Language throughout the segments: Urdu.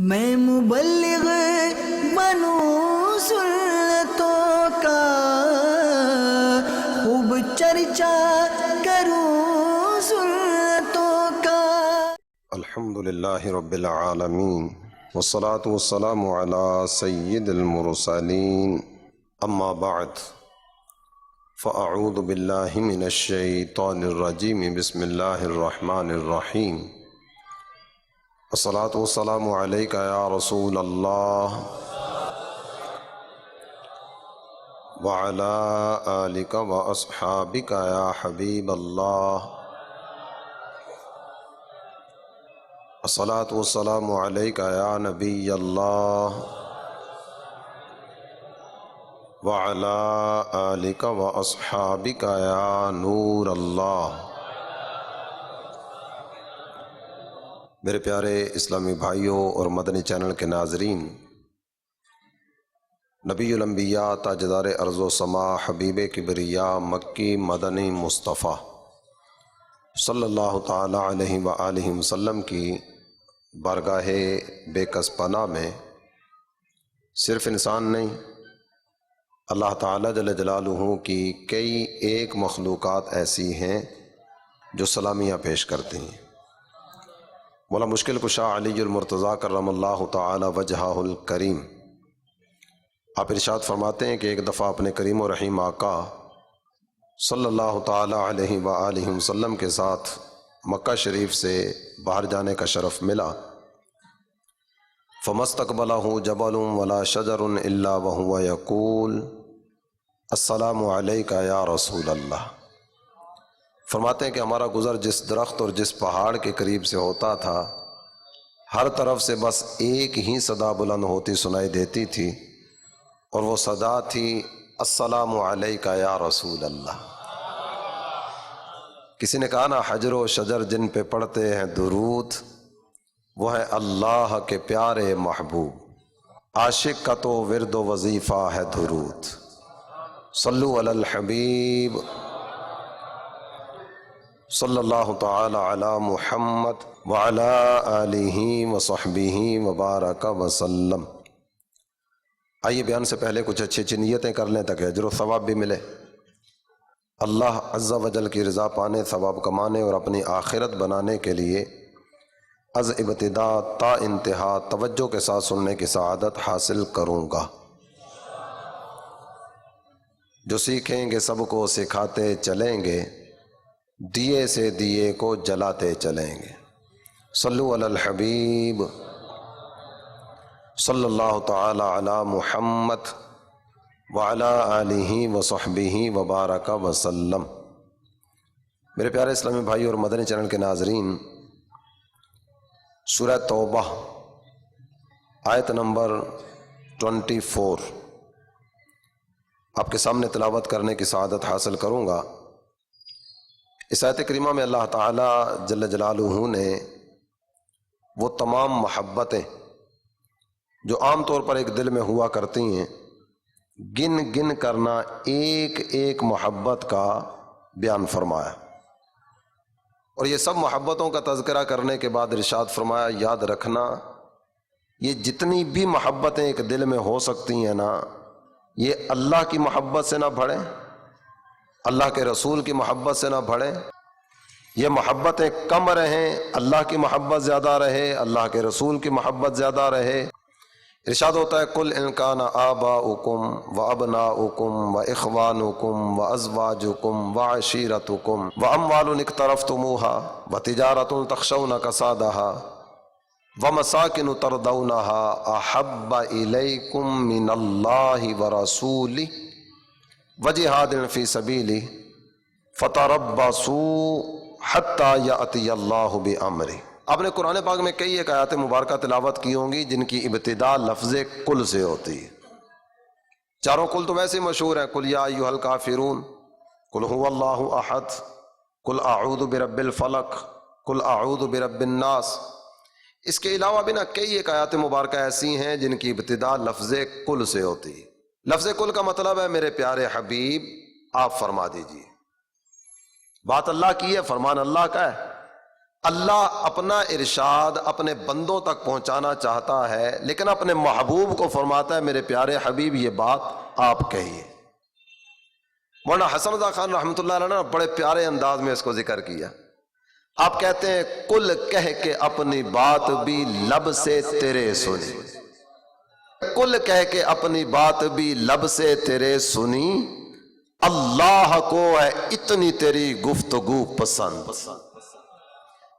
میں مبلغ بنوں سنتوں کا، خوب چرچا کروں سنتوں کا۔ الحمدللہ رب العالمین والصلاة والسلام علی سید المرسلین، اما بعد فاعوذ باللہ من الشیطان الرجیم، بسم اللہ الرحمن الرحیم۔ الصلاة والسلام علیک یا رسول اللہ وعلی آلک واصحابک یا حبیب اللہ۔ الصلاة والسلام علیک یا نبی اللہ وعلی آلک واصحابک یا نور اللہ۔ میرے پیارے اسلامی بھائیوں اور مدنی چینل کے ناظرین، نبی الانبیاء تاجدار ارض و سماء حبیب کبریاء مکی مدنی مصطفیٰ صلی اللہ تعالی علیہ وآلہ وسلم کی بارگاہ بے کس پناہ میں صرف انسان نہیں، اللہ تعالی جل جلالہ کی کئی ایک مخلوقات ایسی ہیں جو سلامیاں پیش کرتی ہیں۔ مولا مشکل کشا علی المرتضیٰ کرم اللہ تعالی وجہہ الکریم آپ ارشاد فرماتے ہیں کہ ایک دفعہ اپنے کریم و رحیم آقا صلی اللہ تعالی علیہ وآلہ وسلم کے ساتھ مکہ شریف سے باہر جانے کا شرف ملا۔ فَمَسْتَقْبَلَهُ جَبَلٌ وَلَا شَجَرٌ إِلَّا وَهُوَ يَقُولُ السلام علیکہ یا رسول اللہ۔ فرماتے ہیں کہ ہمارا گزر جس درخت اور جس پہاڑ کے قریب سے ہوتا تھا، ہر طرف سے بس ایک ہی صدا بلند ہوتی سنائی دیتی تھی، اور وہ صدا تھی السلام علیکہ یا رسول اللہ۔ کسی نے کہا نا، حجر و شجر جن پہ پڑھتے ہیں درود، وہ ہے اللہ کے پیارے محبوب، عاشق کا تو ورد و وظیفہ ہے درود۔ صلو علی الحبیب صلی اللہ تعالی علی محمد وعلی آلہ وصحبہ وبارک وسلم۔ آئیے بیان سے پہلے کچھ اچھی نیتیں کر لیں تاکہ اجر و ثواب بھی ملے۔ اللہ عز و جل کی رضا پانے، ثواب کمانے اور اپنی آخرت بنانے کے لیے از ابتدا تا انتہا توجہ کے ساتھ سننے کی سعادت حاصل کروں گا۔ جو سیکھیں گے سب کو سکھاتے چلیں گے، دیے سے دیے کو جلاتے چلیں گے۔ صلو علی الحبیب صلی اللہ تعالی علی محمد وعلی آلہ وصحبہ وبارک وسلم۔ میرے پیارے اسلامی بھائی اور مدنی چینل کے ناظرین، سورہ توبہ آیت نمبر 24 آپ کے سامنے تلاوت کرنے کی سعادت حاصل کروں گا۔ اس آیت کریمہ میں اللہ تعالی جل جلالہ نے وہ تمام محبتیں جو عام طور پر ایک دل میں ہوا کرتی ہیں، گن گن کرنا ایک ایک محبت کا بیان فرمایا، اور یہ سب محبتوں کا تذکرہ کرنے کے بعد ارشاد فرمایا، یاد رکھنا یہ جتنی بھی محبتیں ایک دل میں ہو سکتی ہیں نا، یہ اللہ کی محبت سے نہ بڑھیں، اللہ کے رسول کی محبت سے نہ بڑھیں۔ یہ محبتیں کم رہیں، اللہ کی محبت زیادہ رہے، اللہ کے رسول کی محبت زیادہ رہے۔ ارشاد ہوتا ہے، قُلْ إِنْ كَانَ آبَاؤُكُمْ وَأَبْنَاؤُكُمْ وَإِخْوَانُكُمْ وَأَزْوَاجُكُمْ وَعَشِيرَتُكُمْ وَأَمْوَالٌ اقْتَرَفْتُمُوهَا وَتِجَارَةٌ تَخْشَوْنَ كَسَادَهَا وَمَسَاكِنُ تَرْضَوْنَهَا أَحَبَّ إِلَيْكُم مِّنَ اللَّهِ وَرَسُولِهِ وَجِهَادٍ فِي سَبِيلِهِ فَتَرَبَّصُوا حَتَّى يَأْتِيَ اللَّهُ بِأَمْرِهِ۔ آپ نے قرآن پاک میں کئی ایک آیات مبارکہ تلاوت کی ہوں گی جن کی ابتدا لفظ کل سے ہوتی ہے۔ چاروں کل تو ویسے مشہور ہیں، قُلْ يَا أَيُّهَا الْكَافِرُونَ، قُلْ هُوَ اللَّهُ أَحَدٌ، قُلْ أَعُوذُ بِرَبِّ الْفَلَقِ، قُلْ أَعُوذُ بِرَبِّ النَّاسِ۔ اس کے علاوہ بھی نا کئی ایک آیات مبارکہ ایسی ہیں جن کی ابتدا لفظ کل سے ہوتی ہے۔ لفظ کل کا مطلب ہے میرے پیارے حبیب آپ فرما دیجئے۔ بات اللہ کی ہے، فرمان اللہ کا ہے، اللہ اپنا ارشاد اپنے بندوں تک پہنچانا چاہتا ہے، لیکن اپنے محبوب کو فرماتا ہے میرے پیارے حبیب یہ بات آپ کہیے۔ مولانا حسن رضا خان رحمۃ اللہ علیہ نے بڑے پیارے انداز میں اس کو ذکر کیا۔ آپ کہتے ہیں کل کہہ کے اپنی بات بھی لب سے تیرے سنی، کل کہہ کے اپنی بات بھی لب سے تیرے سنی، اللہ کو ہے اتنی تیری گفتگو پسند۔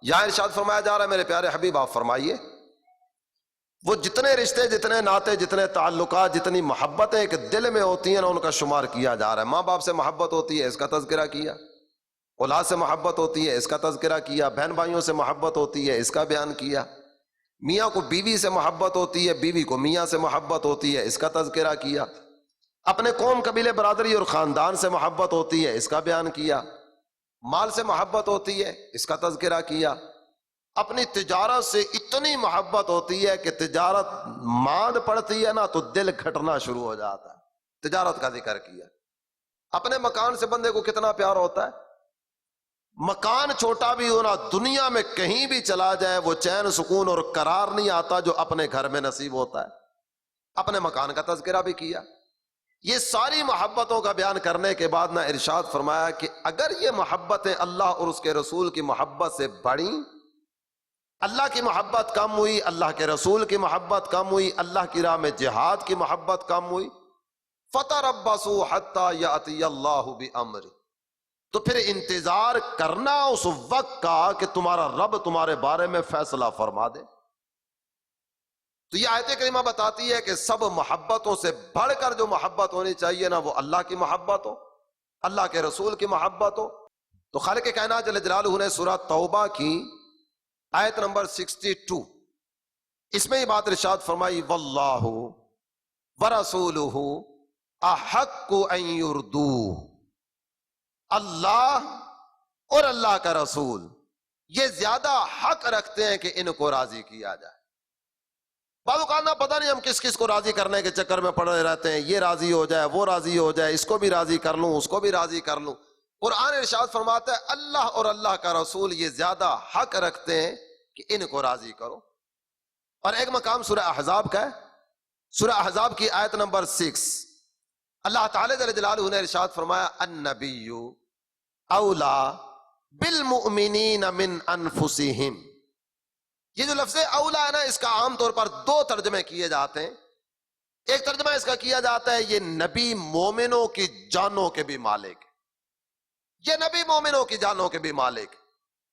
یہاں ارشاد فرمایا جا رہا ہے میرے پیارے حبیب آپ فرمائیے وہ جتنے رشتے، جتنے ناطے، جتنے تعلقات، جتنی محبتیں ایک دل میں ہوتی ہیں نا، ان کا شمار کیا جا رہا ہے۔ ماں باپ سے محبت ہوتی ہے، اس کا تذکرہ کیا۔ اولاد سے محبت ہوتی ہے، اس کا تذکرہ کیا۔ بہن بھائیوں سے محبت ہوتی ہے، اس کا بیان کیا۔ میاں کو بیوی سے محبت ہوتی ہے، بیوی کو میاں سے محبت ہوتی ہے، اس کا تذکرہ کیا۔ اپنے قوم، قبیلے، برادری اور خاندان سے محبت ہوتی ہے، اس کا بیان کیا۔ مال سے محبت ہوتی ہے، اس کا تذکرہ کیا۔ اپنی تجارت سے اتنی محبت ہوتی ہے کہ تجارت ماند پڑتی ہے نا تو دل گھٹنا شروع ہو جاتا ہے، تجارت کا ذکر کیا۔ اپنے مکان سے بندے کو کتنا پیار ہوتا ہے، مکان چھوٹا بھی ہونا، دنیا میں کہیں بھی چلا جائے وہ چین، سکون اور قرار نہیں آتا جو اپنے گھر میں نصیب ہوتا ہے۔ اپنے مکان کا تذکرہ بھی کیا۔ یہ ساری محبتوں کا بیان کرنے کے بعد نہ ارشاد فرمایا کہ اگر یہ محبتیں اللہ اور اس کے رسول کی محبت سے بڑھیں، اللہ کی محبت کم ہوئی، اللہ کے رسول کی محبت کم ہوئی، اللہ کی راہ میں جہاد کی محبت کم ہوئی، فَتَرَبَّصُوا حَتَّى يَأْتِيَ اللَّهُ بِأَمْرِهِ، تو پھر انتظار کرنا اس وقت کا کہ تمہارا رب تمہارے بارے میں فیصلہ فرما دے۔ تو یہ آیت کریمہ بتاتی ہے کہ سب محبتوں سے بڑھ کر جو محبت ہونی چاہیے نا، وہ اللہ کی محبت ہو، اللہ کے رسول کی محبت ہو۔ تو خالق کائنات جل جلالہ نے سورہ توبہ کی آیت نمبر 62 اس میں یہ بات ارشاد فرمائی، واللہ ورسولہ احق ان یردوہ، اللہ اور اللہ کا رسول یہ زیادہ حق رکھتے ہیں کہ ان کو راضی کیا جائے۔ بعض اوقات نہ پتہ نہیں ہم کس کس کو راضی کرنے کے چکر میں پڑے رہتے ہیں، یہ راضی ہو جائے، وہ راضی ہو جائے، اس کو بھی راضی کر لوں، اس کو بھی راضی کر لوں۔ قرآن ارشاد فرماتا ہے اللہ اور اللہ کا رسول یہ زیادہ حق رکھتے ہیں کہ ان کو راضی کرو۔ اور ایک مقام سورہ احزاب کا ہے، سورہ احزاب کی آیت نمبر 6 اللہ تعالی جل جلالہ نے ارشاد فرمایا النبی اولا بالمؤمنین من انفسہم۔ یہ جو لفظ اولا ہے نا، اس کا عام طور پر دو ترجمے کیے جاتے ہیں۔ ایک ترجمہ اس کا کیا جاتا ہے یہ نبی مومنوں کی جانوں کے بھی مالک، یہ نبی مومنوں کی جانوں کے بھی مالک۔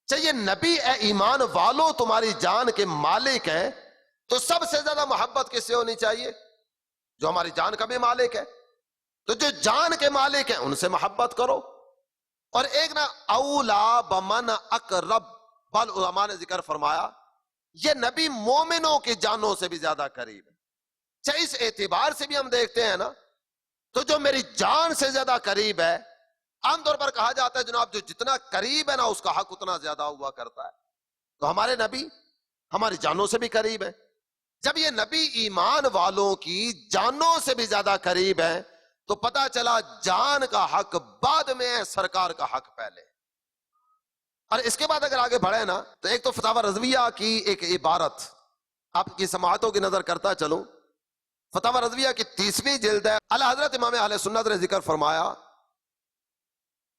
چاہیے نبی اے ایمان والو تمہاری جان کے مالک ہیں، تو سب سے زیادہ محبت کس سے ہونی چاہیے؟ جو ہماری جان کا بھی مالک ہے۔ تو جو جان کے مالک ہیں ان سے محبت کرو۔ اور ایک نا اولا بمن اقرب، بل علماء نے ذکر فرمایا یہ نبی مومنوں کی جانوں سے بھی زیادہ قریب ہے۔ چاہے اس اعتبار سے بھی ہم دیکھتے ہیں نا، تو جو میری جان سے زیادہ قریب ہے، عام طور پر کہا جاتا ہے جناب جو جتنا قریب ہے نا اس کا حق اتنا زیادہ ہوا کرتا ہے۔ تو ہمارے نبی ہماری جانوں سے بھی قریب ہے۔ جب یہ نبی ایمان والوں کی جانوں سے بھی زیادہ قریب ہے تو پتا چلا جان کا حق بعد میں ہے، سرکار کا حق پہلے۔ اور اس کے بعد اگر آگے بڑھے نا تو ایک تو فتاوی رضویہ کی ایک عبارت آپ کی سماعتوں کی نظر کرتا چلوں۔ فتاوی رضویہ کی 30ویں جلد ہے، اعلی حضرت امام اہل سنت نے ذکر فرمایا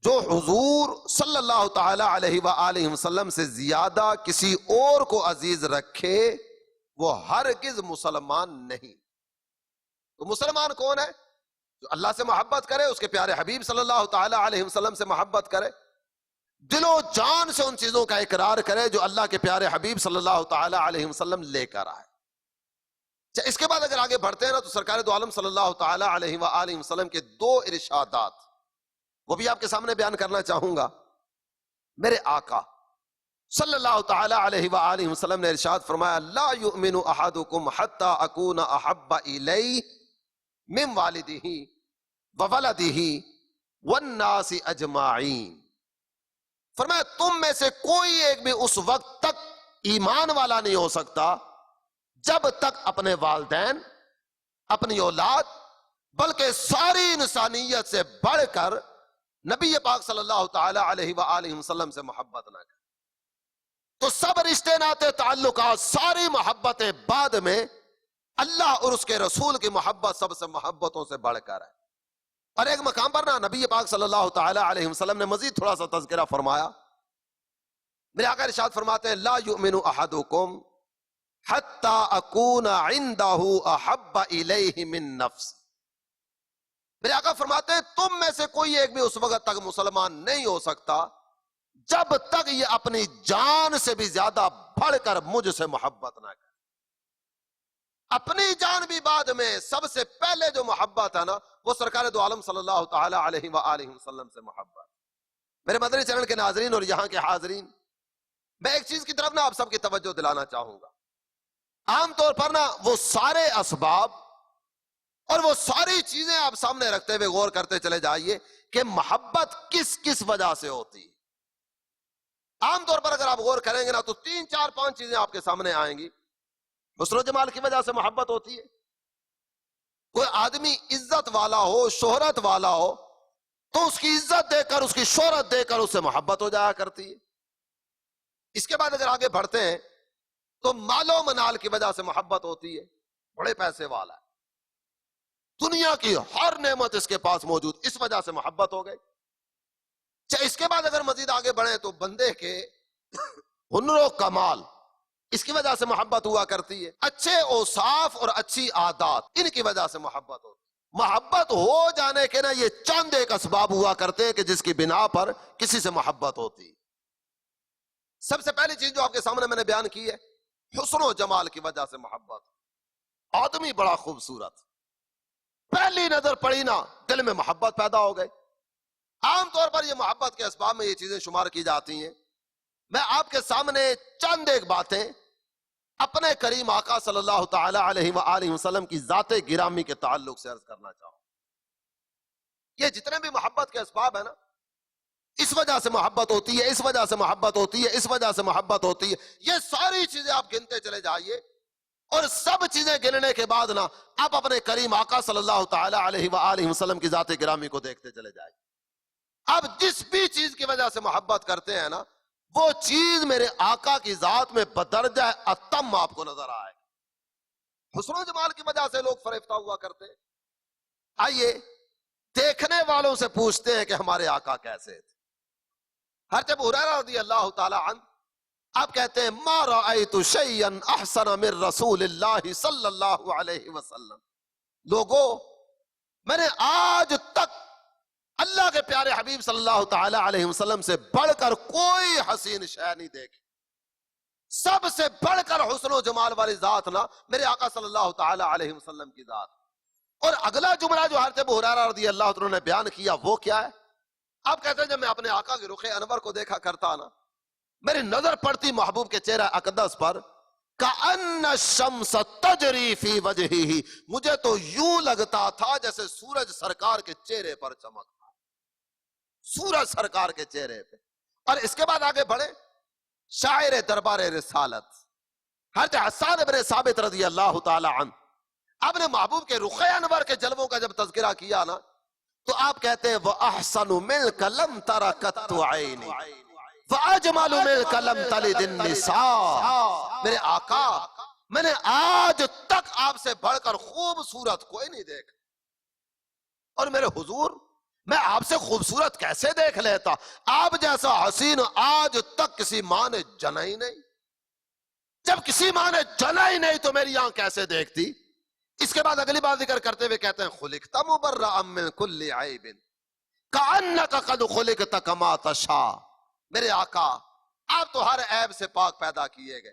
جو حضور صلی اللہ تعالی علیہ وآلہ وسلم سے زیادہ کسی اور کو عزیز رکھے وہ ہرگز مسلمان نہیں۔ تو مسلمان کون ہے؟ جو اللہ سے محبت کرے، اس کے پیارے حبیب صلی اللہ تعالی علیہ وسلم سے محبت کرے، دل و جان سے ان چیزوں کا اقرار کرے جو اللہ کے پیارے حبیب صلی اللہ تعالی علیہ وسلم لے کر آئے۔ اس کے بعد اگر آگے بڑھتے ہیں نا تو سرکار دو عالم صلی اللہ تعالی علیہ وآلہ وسلم کے دو ارشادات وہ بھی آپ کے سامنے بیان کرنا چاہوں گا۔ میرے آقا صلی اللہ تعالی علیہ وآلہ وسلم نے ارشاد فرمایا لا یؤمن احدکم حتی اکون احب الیہ من والدہ وولدہ والناس اجمعین۔ فرمایا تم میں سے کوئی ایک بھی اس وقت تک ایمان والا نہیں ہو سکتا جب تک اپنے والدین، اپنی اولاد، بلکہ ساری انسانیت سے بڑھ کر نبی پاک صلی اللہ تعالی علیہ وآلہ وسلم سے محبت نہ کرے۔ تو سب رشتے ناتے تعلقات ساری محبتیں بعد میں اللہ اور اس کے رسول کی محبت سب سے محبتوں سے بڑھ کر ہے. اور ایک مقام پر نا نبی پاک صلی اللہ تعالی علیہ وسلم نے مزید تھوڑا سا تذکرہ فرمایا. میرے آقا ارشاد فرماتے ہیں لا یؤمن احدکم حتی اکون عندہ احب الیہ من نفس. میرے آقا فرماتے ہیں تم میں سے کوئی ایک بھی اس وقت تک مسلمان نہیں ہو سکتا جب تک یہ اپنی جان سے بھی زیادہ بڑھ کر مجھ سے محبت نہ کرے. اپنی جان بھی بعد میں سب سے پہلے جو محبت ہے نا وہ سرکار دو عالم صلی اللہ تعالی علیہ وآلہ وسلم سے محبت. میرے مدنی چینل کے ناظرین اور یہاں کے حاضرین، میں ایک چیز کی طرف نا آپ سب کی توجہ دلانا چاہوں گا. عام طور پر نا وہ سارے اسباب اور وہ ساری چیزیں آپ سامنے رکھتے ہوئے غور کرتے چلے جائیے کہ محبت کس کس وجہ سے ہوتی ہے. عام طور پر اگر آپ غور کریں گے نا تو 3 4 5 چیزیں آپ کے سامنے آئیں گی. حسن و جمال کی وجہ سے محبت ہوتی ہے. کوئی آدمی عزت والا ہو، شہرت والا ہو تو اس کی عزت دے کر، اس کی شہرت دے کر اس سے محبت ہو جایا کرتی ہے. اس کے بعد اگر آگے بڑھتے ہیں تو مال و منال کی وجہ سے محبت ہوتی ہے. بڑے پیسے والا ہے، دنیا کی ہر نعمت اس کے پاس موجود، اس وجہ سے محبت ہو گئی. اس کے بعد اگر مزید آگے بڑھیں تو بندے کے ہنر و کمال، اس کی وجہ سے محبت ہوا کرتی ہے. اچھے اوصاف اور اچھی عادات، ان کی وجہ سے محبت ہوتی ہے. محبت ہو جانے کے نا یہ چند ایک اسباب ہوا کرتے ہیں کہ جس کی بنا پر کسی سے محبت ہوتی. سب سے پہلی چیز جو آپ کے سامنے میں نے بیان کی ہے، حسن و جمال کی وجہ سے محبت. آدمی بڑا خوبصورت، پہلی نظر پڑی نا دل میں محبت پیدا ہو گئی. عام طور پر یہ محبت کے اسباب میں یہ چیزیں شمار کی جاتی ہیں. میں آپ کے سامنے چند ایک باتیں اپنے کریم آقا صلی اللہ تعالی علیہ وآلہ وسلم کی ذات گرامی کے تعلق سے عرض کرنا چاہوں. یہ جتنے بھی محبت کے اسباب ہیں نا، اس وجہ سے محبت ہوتی ہے، اس وجہ سے محبت ہوتی ہے، اس وجہ سے محبت ہوتی ہے. یہ ساری چیزیں آپ گنتے چلے جائیے اور سب چیزیں گننے کے بعد نا آپ اپنے کریم آقا صلی اللہ تعالی علیہ وآلہ وسلم کی ذات گرامی کو دیکھتے چلے جائیے. آپ جس بھی چیز کی وجہ سے محبت کرتے ہیں نا وہ چیز میرے آقا کی ذات میں بدرجہ اتم آپ کو نظر آئے. حسن و جمال کی وجہ سے لوگ فریفتہ ہوا کرتے ہیں. آئیے دیکھنے والوں سے پوچھتے ہیں کہ ہمارے آقا کیسے تھے. حضرت ابو ہریرہ رضی اللہ تعالی عنہ آپ کہتے ہیں ما رأیت شیئا احسن من رسول اللہ صلی اللہ علیہ وسلم. لوگوں، میں نے آج تک اللہ کے پیارے حبیب صلی اللہ تعالی علیہ وسلم سے بڑھ کر کوئی حسین شے نہیں دیکھی. سب سے بڑھ کر حسن و جمال والی ذات نا میرے آقا صلی اللہ تعالی علیہ وسلم کی ذات. اور اگلا جملہ جو حضرت ابو ہریرہ رضی اللہ عنہ نے بیان کیا وہ کیا ہے؟ آپ کہتے ہیں جب میں اپنے آقا کے رخ انور کو دیکھا کرتا نا، میری نظر پڑتی محبوب کے چہرہ اقدس پر، کأن الشمس تجری فی وجہہ، مجھے تو یوں لگتا تھا جیسے سورج سرکار کے چہرے پر چمکتا، سورج سرکار کے چہرے پہ. اور اس کے بعد آگے بڑھے، شاعر دربار رسالت حضرت حسان بن ثابت رضی اللہ تعالی عنہ، آپ نے محبوب کے رخ انور کے جلووں کا جب تذکرہ کیا نا تو آپ کہتے ہیں وَأَحْسَنُ مِنْكَ لَمْ تَرَ قَطُّ عَيْنِي وَأَجْمَلُ مِنْكَ لَمْ تَلِدِ النِّسَاء. میرے آقا، میں نے آج تک آپ سے بڑھ کر خوبصورت کوئی نہیں دیکھا. اور میرے حضور، میں آپ سے خوبصورت کیسے دیکھ لیتا؟ آپ جیسا حسین آج تک کسی ماں نے جنا ہی نہیں. جب کسی ماں نے جنا ہی نہیں تو میری آنکھ کیسے دیکھتی؟ اس کے بعد اگلی بات ذکر کرتے ہوئے کہتے ہیں خلقت مبرأ من کل عیب کأنک قد خلقت کما تشاء. میرے آقا، آپ تو ہر عیب سے پاک پیدا کیے گئے.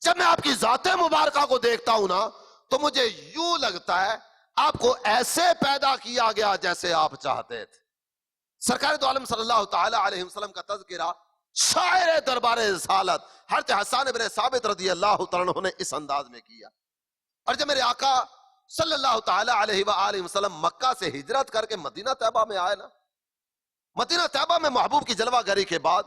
جب میں آپ کی ذات مبارکہ کو دیکھتا ہوں نا تو مجھے یوں لگتا ہے آپ کو ایسے پیدا کیا گیا جیسے آپ چاہتے تھے. سرکار دو عالم صلی اللہ تعالی علیہ وسلم کا تذکرہ شاعر دربار رسالت حضرت حسان بن ثابت رضی اللہ تعالی عنہ نے اس انداز میں کیا. اور جب میرے آقا صلی اللہ تعالی علیہ وآلہ وسلم مکہ سے ہجرت کر کے مدینہ طیبہ میں آئے نا، مدینہ طیبہ میں محبوب کی جلوہ گری کے بعد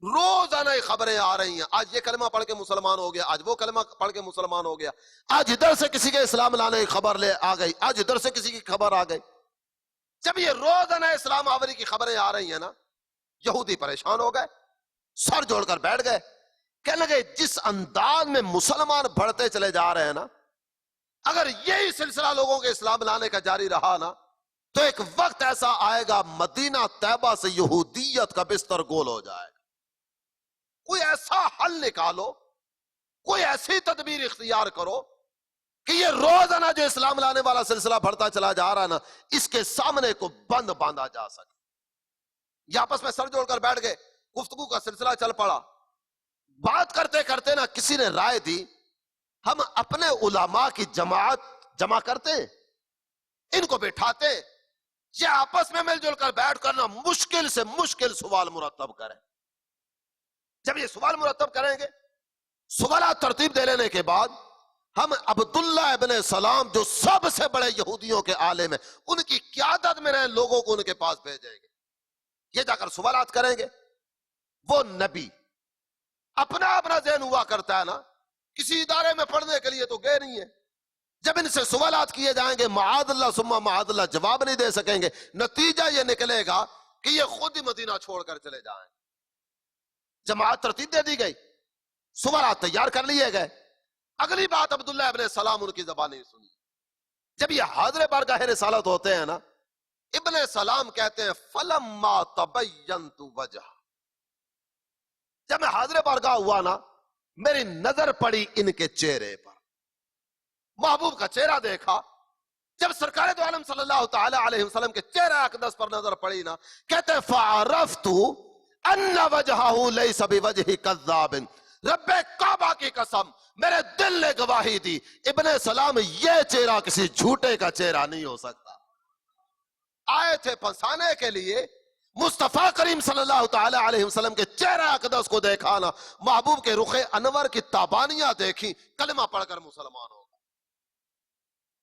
روزانہ خبریں آ رہی ہیں، آج یہ کلمہ پڑھ کے مسلمان ہو گیا، آج وہ کلمہ پڑھ کے مسلمان ہو گیا، آج ادھر سے کسی کے اسلام لانے کی خبر لے آ گئی، آج ادھر سے کسی کی خبر آ گئی. جب یہ روزانہ اسلام آوری کی خبریں آ رہی ہیں نا، یہودی پریشان ہو گئے، سر جوڑ کر بیٹھ گئے کہنے لگے جس انداز میں مسلمان بڑھتے چلے جا رہے ہیں نا، اگر یہی سلسلہ لوگوں کے اسلام لانے کا جاری رہا نا تو ایک وقت ایسا آئے گا مدینہ طیبہ سے یہودیت کا بستر گول ہو جائے گا۔ کوئی ایسا حل نکالو، کوئی ایسی تدبیر اختیار کرو کہ یہ روزانہ جو اسلام لانے والا سلسلہ بڑھتا چلا جا رہا ہے نا، اس کے سامنے کو بند باندھا جا سکے۔ یہ آپس میں سر جوڑ کر بیٹھ گئے، گفتگو کا سلسلہ چل پڑا۔ بات کرتے کرتے نا کسی نے رائے دی ہم اپنے علماء کی جماعت جمع کرتے، ان کو بٹھاتے، یہ آپس میں مل جل کر بیٹھ کر نا مشکل سے مشکل سوال مرتب کریں۔ جب یہ سوال مرتب کریں گے، سوالات ترتیب دے لینے کے بعد ہم عبداللہ ابن سلام جو سب سے بڑے یہودیوں کے عالم ہیں، ان کی قیادت میں رہے لوگوں کو ان کے پاس بھیجیں گے۔ یہ جا کر سوالات کریں گے۔ وہ نبی اپنا ذہن ہوا کرتا ہے نا، کسی ادارے میں پڑھنے کے لیے تو گئے نہیں ہے، جب ان سے سوالات کیے جائیں گے معاذ اللہ ثم معاذ اللہ جواب نہیں دے سکیں گے، نتیجہ یہ نکلے گا کہ یہ خود ہی مدینہ چھوڑ کر چلے جائیں۔ جماعت ترتیب دے دی گئی، سوالات تیار کر لیے گئے۔ اگلی بات عبداللہ ابن سلام ان کی زبانی سنی۔ جب یہ حاضر بارگاہ رسالت ہوتے ہیں نا، ابن سلام کہتے ہیں فلما تبینت وجہ، جب میں حاضر بارگاہ ہوا نا میری نظر پڑی ان کے چہرے پر، محبوب کا چہرہ دیکھا۔ جب سرکار دو عالم صلی اللہ تعالی علیہ وسلم کے چہرہ اقدس پر نظر پڑی نا، کہتے ہیں فعرفت ان وجہہ لیس بوجہ کذاب، رب کعبہ کی قسم میرے دل نے گواہی دی ابن سلام یہ چہرہ کسی جھوٹے کا چہرہ نہیں ہو سکتا۔ آئے تھے پھنسانے کے لیے، مصطفیٰ کریم صلی اللہ تعالی علیہ وسلم کے چہرہ اقدس کو دیکھا نا، محبوب کے رخ انور کی تابانیاں دیکھی، کلمہ پڑھ کر مسلمان ہو گئے۔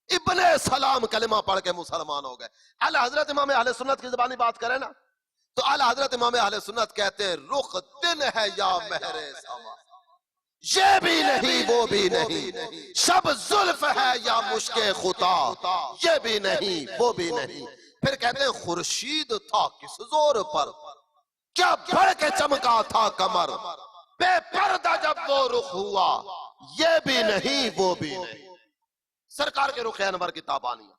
ابن سلام کلمہ پڑھ کے مسلمان ہو گئے۔ اعلی حضرت امام اہل سنت کی زبانی بات کریں نا تو اعلی حضرت امام اہل سنت کہتے ہیں رخ دن ہے یا مہر سما، یہ بھی نہیں وہ بھی نہیں، شب زلف ہے یا مشک خطا، یہ بھی نہیں وہ بھی نہیں۔ پھر کہتے ہیں خورشید تھا کس زور پر، کیا بڑھ کے چمکا تھا کمر، بے پردہ جب وہ رخ ہوا، یہ بھی نہیں وہ بھی نہیں۔ سرکار کے رخ انور کی تابانیاں،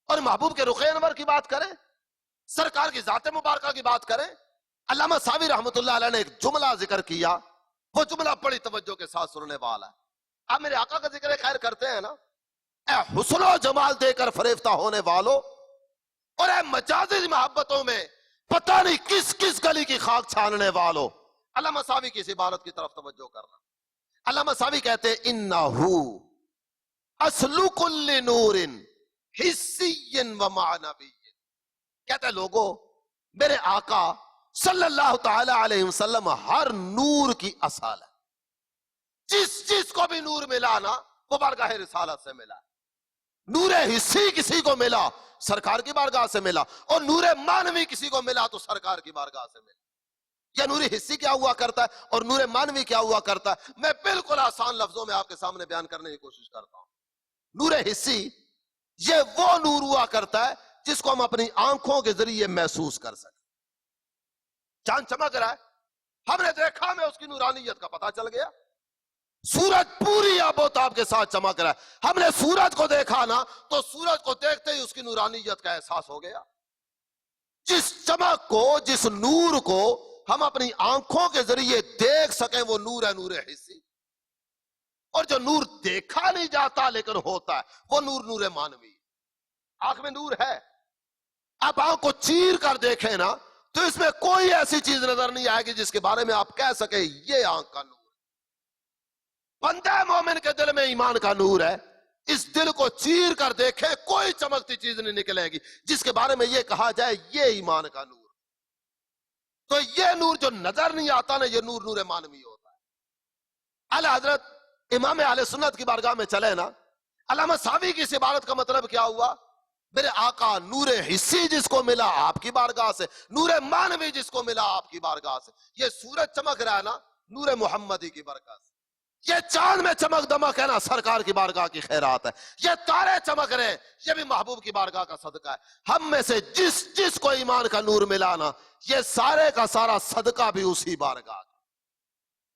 اور محبوب کے رخ انور کی بات کریں، سرکار کی ذات مبارکہ کی بات کریں۔ علامہ ساوی رحمت اللہ علیہ نے ایک جملہ ذکر کیا، وہ جملہ بڑی توجہ کے ساتھ سننے والا ہے۔ آپ میرے آقا کا ذکر خیر کرتے ہیں نا، اے حسن و جمال دے کر فریفتہ ہونے والوں، اور اے مجازی محبتوں میں پتہ نہیں کس کس گلی کی خاک چھاننے والوں۔ علامہ ساوی کی اس عبارت کی طرف توجہ کرنا۔ علامہ ساوی کہتے ہیں انہو اصل کل نور حسی و معنوی، کہتے ہیں لوگوں میرے آقا صلی اللہ تعالی علیہ وسلم ہر نور کی اصل ہے، جس کو بھی نور ملا نا وہ بارگاہ رسالت سے ملا۔ نور حسی کسی کو ملا سرکار کی بارگاہ سے ملا، اور نور معنوی کسی کو ملا تو سرکار کی بارگاہ سے ملا۔ یا نور حسی کیا ہوا کرتا ہے اور نور معنوی کیا ہوا کرتا ہے، میں بالکل آسان لفظوں میں آپ کے سامنے بیان کرنے کی کوشش کرتا ہوں۔ نور حسی یہ وہ نور ہوا کرتا ہے جس کو ہم اپنی آنکھوں کے ذریعے محسوس کر سکیں۔ چاند چمک رہا ہے، ہم نے دیکھا، ہمیں اس کی نورانیت کا پتہ چل گیا۔ سورج پوری آب و تاب کے ساتھ چمک رہا ہے، ہم نے سورج کو دیکھا نا تو سورج کو دیکھتے ہی اس کی نورانیت کا احساس ہو گیا۔ جس چمک کو، جس نور کو ہم اپنی آنکھوں کے ذریعے دیکھ سکیں وہ نور ہے، نور حسی۔ اور جو نور دیکھا نہیں جاتا لیکن ہوتا ہے وہ نور، نور معنوی۔ آنکھ میں نور ہے، اب آنکھ کو چیر کر دیکھیں نا تو اس میں کوئی ایسی چیز نظر نہیں آئے گی جس کے بارے میں آپ کہہ سکیں یہ آنکھ کا نور۔ بندہ مومن کے دل میں ایمان کا نور ہے، اس دل کو چیر کر دیکھیں کوئی چمکتی چیز نہیں نکلے گی جس کے بارے میں یہ کہا جائے یہ ایمان کا نور۔ تو یہ نور جو نظر نہیں آتا نا، یہ نور، نور معنوی ہوتا ہے۔ اعلی حضرت امام اہل سنت کی بارگاہ میں چلے نا، علامہ ساوی کی اس عبارت کا مطلب کیا ہوا؟ میرے آقا نور حسی جس کو ملا آپ کی بارگاہ سے، نور معنوی جس کو ملا آپ کی بارگاہ سے۔ یہ سورج چمک رہا ہے نا نور محمدی کی برکت سے، یہ چاند میں چمک دمک ہے نا سرکار کی بارگاہ کی خیرات ہے، یہ تارے چمک رہے ہیں یہ بھی محبوب کی بارگاہ کا صدقہ ہے۔ ہم میں سے جس کو ایمان کا نور ملا نا، یہ سارے کا سارا صدقہ بھی اسی بارگاہ کا۔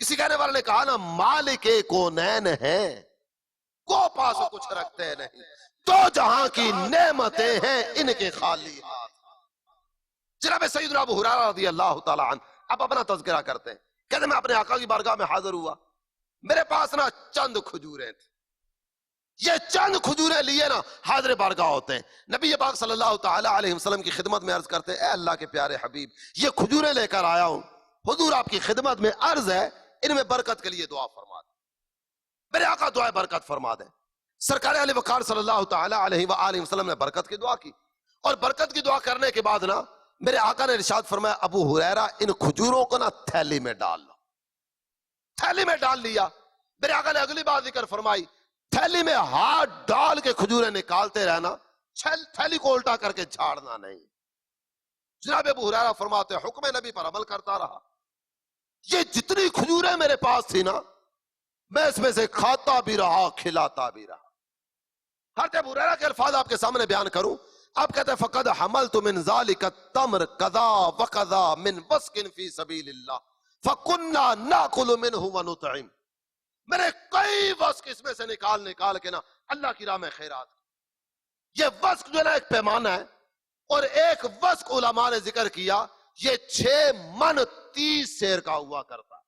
کسی کہنے والے نے کہا نا مالک کونین ہے، کو پاس کچھ رکھتے نہیں، تو جہاں کی نعمتیں ہیں ان کے خالی ہاتھ۔ جناب سیدنا ابو ہریرہ رضی اللہ تعالی عنہ اب اپنا تذکرہ کرتے ہیں، کہتے ہیں میں اپنے آقا کی بارگاہ میں حاضر ہوا، میرے پاس نا چند کھجوریں تھیں، یہ چند کھجوریں لیے نا حاضر بارگاہ ہوتے ہیں، نبی پاک صلی اللہ تعالی علیہ وسلم کی خدمت میں عرض کرتے ہیں اے اللہ کے پیارے حبیب یہ کھجوریں لے کر آیا ہوں، حضور آپ کی خدمت میں عرض ہے ان میں برکت کے لیے دعا فرما دیں، میرے آقا دعائے برکت فرما دیں۔ سرکار علی وقار صلی اللہ تعالی علیہ وآلہ وسلم نے برکت کی دعا کی، اور برکت کی دعا کرنے کے بعد نا میرے آقا نے ارشاد فرمایا ابو ہریرہ ان کھجوروں کو نا تھیلی میں ڈال لو، تھیلی میں ڈال لیا۔ میرے آقا نے اگلی بات ذکر فرمائی تھیلی میں ہاتھ ڈال کے کھجوریں نکالتے رہنا، تھیلی کو الٹا کر کے جھاڑنا نہیں۔ جناب ابو ہریرہ فرماتے حکم نبی پر عمل کرتا رہا، یہ جتنی کھجوریں میرے پاس تھی نا میں اس میں سے کھاتا بھی رہا کھلاتا بھی رہا۔ حضرت ابو ہریرہ کے الفاظ آپ کے سامنے بیان کروں، آپ کہتے ہیں فقد حملت من ذلك التمر قضا وقضا من وسق فی سبیل اللہ فکنا ناکل منہ ونطعم، میں نے کئی وسق اس میں سے نکال کے نا اللہ کی راہ میں خیرات کی۔ یہ وسق جو ہے نا ایک پیمانہ ہے، اور ایک وسق علماء نے ذکر کیا یہ 6 من 30 سیر کا ہوا کرتا ہے،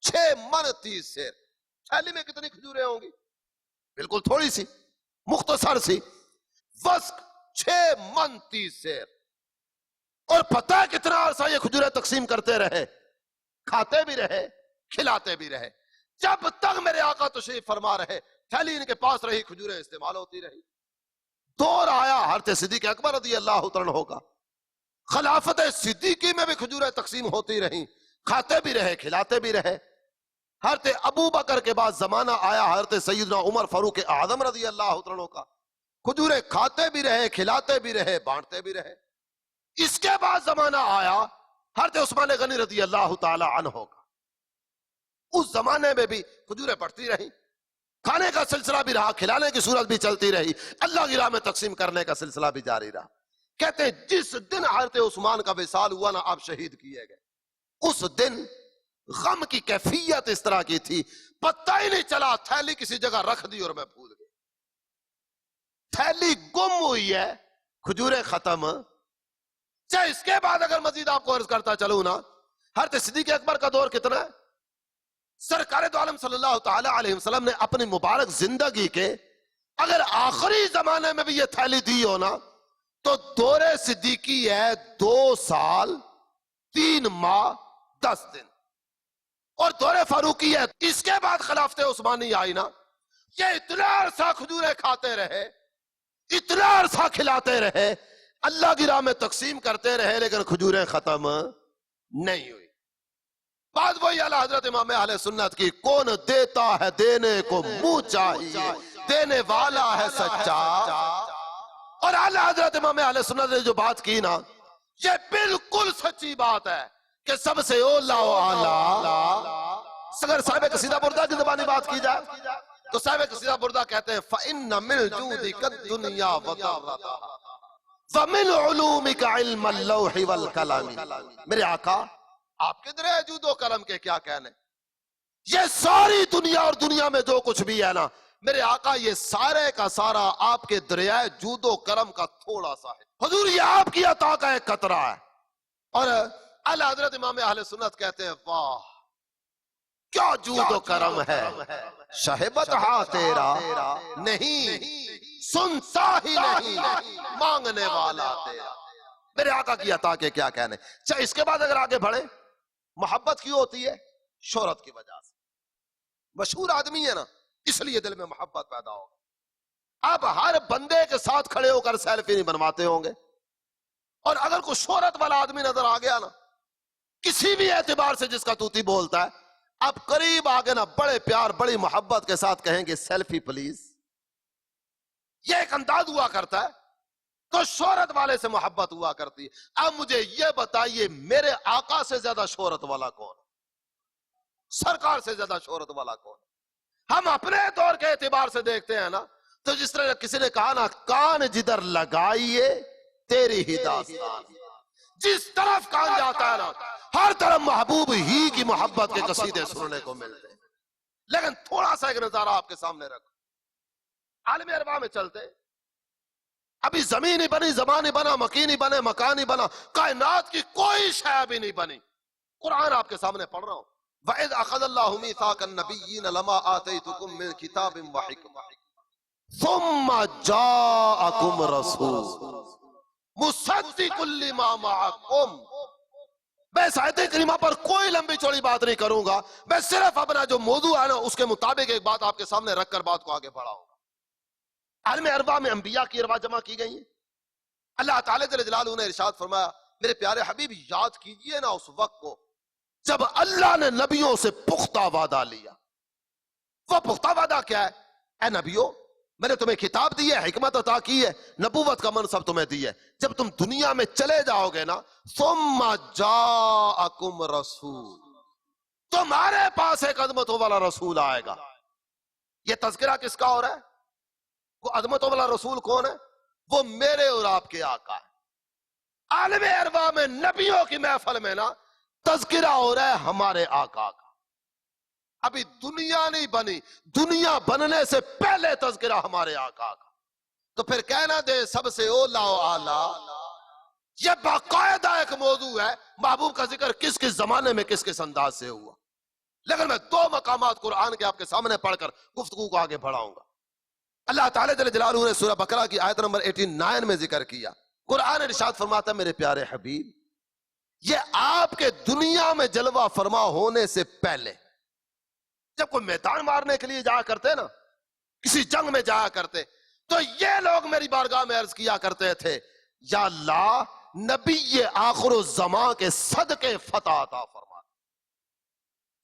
6 من 30 سیر۔ تھیلی میں کتنی کھجوریں ہوں گی؟ بالکل تھوڑی سی، مختصر سی، وسق 6 من 30 سیر، اور پتہ ہے کتنا عرصہ یہ کھجوریں تقسیم کرتے رہے، کھاتے بھی رہے کھلاتے بھی رہے، جب تک میرے آقا تشریف فرما رہے تھیلی ان کے پاس رہی، کھجوریں استعمال ہوتی رہی۔ دور آیا حضرت صدیق اکبر رضی اللہ تعالیٰ عنہ کا، خلافت صدیقی میں بھی کھجوریں تقسیم ہوتی رہیں، کھاتے بھی رہے کھلاتے بھی رہے۔ حضرت ابو بکر کے بعد زمانہ آیا حضرت سیدنا عمر فاروق اعظم رضی اللہ تعالیٰ عنہ کا، کھجوریں کھاتے بھی رہے کھلاتے بھی رہے بانٹتے بھی رہے۔ اس کے بعد زمانہ آیا حضرت عثمان غنی رضی اللہ تعالی عنہ کا، اس زمانے میں بھی کھجوریں بڑھتی رہی، کھانے کا سلسلہ بھی رہا، کھلانے کی صورت بھی چلتی رہی، اللہ کی راہ میں تقسیم کرنے کا سلسلہ بھی جاری رہا۔ کہتے ہیں جس دن حضرت عثمان کا وصال ہوا نا آپ شہید کیے گئے، اس دن غم کی کیفیت اس طرح کی تھی پتہ ہی نہیں چلا، تھیلی کسی جگہ رکھ دی اور میں بھول گیا، تھیلی گم ہوئی ہے، کھجوریں ختم۔ چاہے اس کے بعد اگر مزید آپ کو عرض کرتا چلوں نا، حضرت صدیق اکبر کا دور کتنا ہے؟ سرکار دو عالم صلی اللہ تعالی علیہ وسلم نے اپنی مبارک زندگی کے اگر آخری زمانے میں بھی یہ تھیلی دی ہو نا تو دور صدیقی ہے 2 سال 3 ماہ 10 دن، اور دور فاروقی ہے اس کے بعد خلافت عثمانی آئی نا، یہ اتنا عرصہ کھجوریں کھاتے رہے، اتنا عرصہ کھلاتے رہے، اللہ کی راہ میں تقسیم کرتے رہے، لیکن کھجوریں ختم نہیں ہوئی۔ بات وہی اعلیٰ حضرت امام اہل سنت کی، کون دیتا ہے دینے کو منہ چاہیے، دینے والا ہے سچا۔ اور اعلیٰ حضرت امام اہل سنت نے جو بات کی نا یہ بالکل سچی بات ہے کہ سب سے اولا و اعلیٰ۔ اگر صاحب قصیدہ بردہ کی زبانی بات کی جائے تو صاحب قصیدہ بردہ کہتے ہیں فَإِنَّ مِنْ جُودِكَ الدُّنْيَا وَضَرَّتَهَا وَمِنْ عُلُومِكَ عِلْمَ اللَّوْحِ وَالْقَلَمِ۔ میرے آقا آپ کے دریا جود و کرم کے کیا کہنے، یہ ساری دنیا اور دنیا میں جو کچھ بھی ہے نا میرے آقا یہ سارے کا سارا آپ کے دریائے جود و کرم کا تھوڑا سا ہے، حضور یہ آپ کی عطا کا ایک قطرہ ہے۔ اور اعلی حضرت امام اہل سنت کہتے ہیں واہ کیا جود و کرم ہے، شہبت ہاں تیرا نہیں سنتا ہی نہیں مانگنے والا تیرا۔ میرے آقا کی عطا کے کیا کہنے۔ چاہے اس کے بعد اگر آگے بڑھیں، محبت کیوں ہوتی ہے؟ شہرت کی وجہ سے، مشہور آدمی ہے نا اس لیے دل میں محبت پیدا ہوگا۔ اب ہر بندے کے ساتھ کھڑے ہو کر سیلفی نہیں بنواتے ہوں گے، اور اگر کوئی شہرت والا آدمی نظر آ گیا نا کسی بھی اعتبار سے جس کا توتی بولتا ہے، اب قریب آگے نا بڑے پیار بڑی محبت کے ساتھ کہیں گے سیلفی پلیز، یہ ایک انداز ہوا کرتا ہے۔ تو شہرت والے سے محبت ہوا کرتی ہے۔ اب مجھے یہ بتائیے میرے آقا سے زیادہ شہرت والا کون ہے؟ سرکار سے زیادہ شہرت والا کون ہے؟ ہم اپنے دور کے اعتبار سے دیکھتے ہیں نا تو جس طرح کسی نے کہا نا کان جدھر لگائیے تیری ہی داستان، جس طرف کان جاتا ہے نا ہر طرف محبوب ہی کی محبت کے قصیدے سننے کو ملتے ہیں. لیکن تھوڑا سا ایک نظارہ آپ کے سامنے رکھو. عالم ارواح میں چلتے ابھی زمین ہی بنی، زمان ہی بنا، مکین ہی بنے، مکان ہی بنا، کائنات کی کوئی شے بھی نہیں بنی. قرآن آپ کے سامنے پڑھ رہا ہوں. وَإِذْ أَخَذَ اللَّهُ مِيثَاقَ النَّبِيِّينَ لَمَا آتَيْتُكُم مِّن كِتَابٍ وَحِكْمَةٍ ثُمَّ جَاءَكُمْ رَسُولٌ مُصَدِّقٌ لِّمَا مَعَكُمْ. میں اس آیت کریمہ پر کوئی لمبی چوڑی بات نہیں کروں گا، میں صرف اپنا جو موضوع ہے نا اس کے مطابق ایک بات آپ کے سامنے رکھ کر بات کو آگے بڑھاؤں گا. عالم ارواح میں انبیاء کی ارواح جمع کی گئی ہیں. اللہ تعالیٰ جل جلالہ نے ارشاد فرمایا میرے پیارے حبیب یاد کیجئے نا اس وقت کو جب اللہ نے نبیوں سے پختہ وعدہ لیا. وہ پختہ وعدہ کیا ہے؟ اے نبیوں میں نے تمہیں کتاب دی ہے، حکمت عطا کی ہے، نبوت کا منصب تمہیں دی ہے. جب تم دنیا میں چلے جاؤ گے نا ثم جاءکم رسول، تمہارے پاس ایک عظمتوں والا رسول آئے گا. یہ تذکرہ کس کا ہو رہا ہے؟ وہ عظمتوں والا رسول کون ہے؟ وہ میرے اور آپ کے آقا ہے. عالم ارواح میں نبیوں کی محفل میں نا تذکرہ ہو رہا ہے ہمارے آقا کا. ابھی دنیا نہیں بنی، دنیا بننے سے پہلے تذکرہ ہمارے آقا کا. تو پھر کہنا دے سب سے اولا و اعلیٰ، یہ باقاعدہ ایک موضوع ہے محبوب کا ذکر کس کس زمانے میں کس کس انداز سے ہوا. لیکن میں دو مقامات قرآن کے آپ کے سامنے پڑھ کر گفتگو کو آگے بڑھاؤں گا. اللہ تعالیٰ جل جلالہ نے سورہ بقرہ کی آیت نمبر 89 میں ذکر کیا. قرآن ارشاد فرماتا ہے میرے پیارے حبیب یہ آپ کے دنیا میں جلوہ فرما ہونے سے پہلے جب کوئی میدان مارنے کے لیے جایا کرتے نا، کسی جنگ میں جایا کرتے، تو یہ لوگ میری بارگاہ میں عرض کیا کرتے تھے یا اللہ نبی آخر الزمان کے صدقے فتح عطا فرما.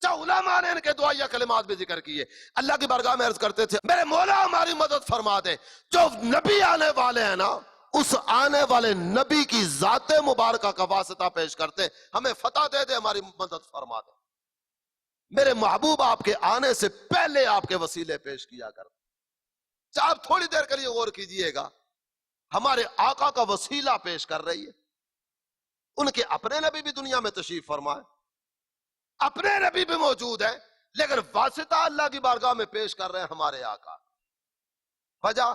علماء نے ان کے دعائیہ کلمات بھی ذکر کیے. اللہ کی بارگاہ میں عرض کرتے تھے میرے مولا ہماری مدد فرما دے. جو نبی آنے والے ہیں نا اس آنے والے نبی کی ذات مبارکہ کا واسطہ پیش کرتے، ہمیں فتح دے دے، ہماری مدد فرما دے. میرے محبوب آپ کے آنے سے پہلے آپ کے وسیلے پیش کیا کرتے. آپ تھوڑی دیر کے لیے غور کیجئے گا، ہمارے آقا کا وسیلہ پیش کر رہی ہے. ان کے اپنے نبی بھی دنیا میں تشریف فرمائے، اپنے نبی بھی موجود ہیں، لیکن واسطہ اللہ کی بارگاہ میں پیش کر رہے ہیں ہمارے آقا. وجہ